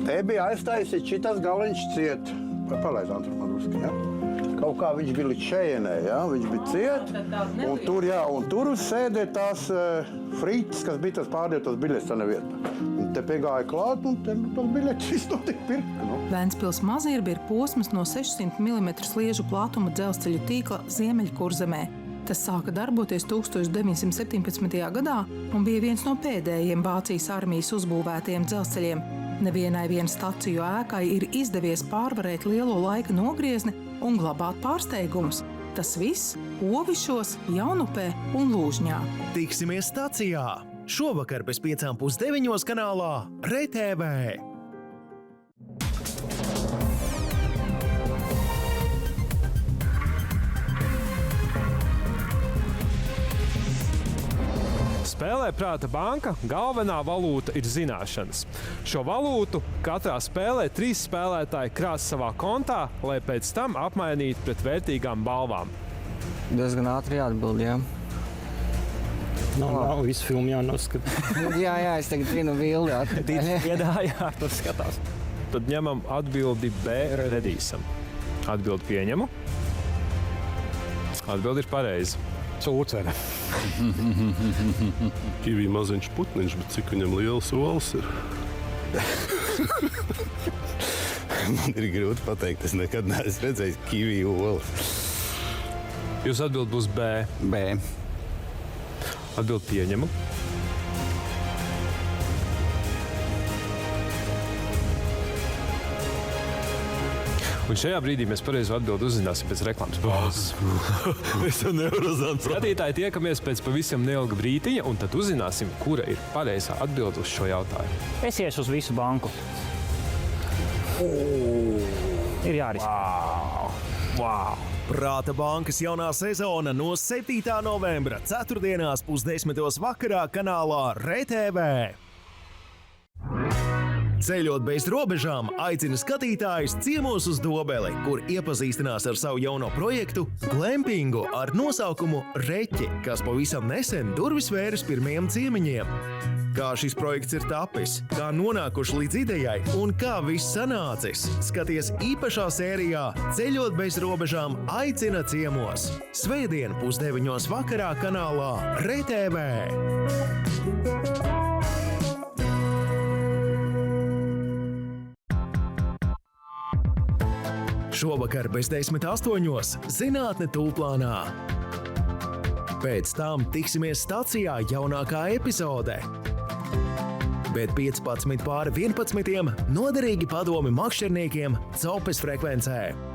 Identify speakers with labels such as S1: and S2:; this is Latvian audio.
S1: Te bija aiztaisīts šitas galiņš ciet. Palaidām tur man drusku, ja? Kaut kā viņš bija līdz šejienē, ja? Viņš bija ciet. Un tur sēdē tās frites, kas bija tas pārdētos biļetes tādā vietā. Un te piegāja klāt un te tos biļetes viss notiek pirka.
S2: Ventspils Mazirbi ir posms no 600 mm sliežu platuma dzelzceļu tīkla Ziemeļkurzemē. Tas sāka darboties 1917. gadā un bija viens no pēdējiem Vācijas armijas uzbūvētajiem dzelzceļiem. Nevienai vienas staciju ēkai ir izdevies pārvarēt lielo laika nogriezni un glabāt pārsteigumus. Tas viss Ovišos, Jaunupē un Lūžņā.
S3: Tiksimies stacijā! Šovakar bez 8:30 kanālā RTV.
S4: Spēlē Prāta banka galvenā valūta ir zināšanas. Šo valūtu katrā spēlē 3 spēlētāji krās savā kontā, lai pēc tam apmainītu pret vērtīgām balvām.
S5: Diezgan ātri jāatbild, jā.
S6: Nav visu filmu jānoskata.
S5: jā, es tagad vienu bildi
S6: Piedājā, tas skatās.
S4: Tad ņemam atbildi B, redīsam. Atbildi pieņemu. Atbildi ir pareizi.
S6: Cūcene.
S7: Kivī maziņš putniņš, bet cik viņam liels olas ir?
S8: Man ir grūti pateikt, es nekad neesmu redzējis kivī olas.
S4: Jūsu atbildi būs B.
S8: B.
S4: Atbildi pieņemu. Un šajā brīdī mēs pareizo atbildi uzzināsim pēc reklāmas pauzes.
S8: Es to nevaru uzzināt.
S4: Skatītāji, tiekamies pēc pavisam neilga brītiņa, un tad uzzināsim, kura ir pareizā atbilde uz šo jautājumu.
S6: Es iešu uz visu banku. Ir jāriskē.
S4: Wow!
S3: Prāta bankas jaunā sezona no 7. novembra 4:10 vakarā kanālā RTV. Ceļot bez robežām aicina skatītājus ciemos uz Dobeli, kur iepazīstinās ar savu jauno projektu Glampingu ar nosaukumu Reķi, kas pavisam nesen durvis vēras pirmajiem ciemiņiem. Kā šis projekts ir tapis, kā nonākuši līdz idejai un kā viss sanācis, skaties īpašā sērijā Ceļot bez robežām aicina ciemos. Svētdien 8:30 vakarā kanālā RTV. Šovakar bez 10:08 zinātne tūplānā. Pēc tam tiksimies stacijā jaunākā epizode. Bet 15 pāri 11 noderīgi padomi makšķerniekiem Copes frekvencē.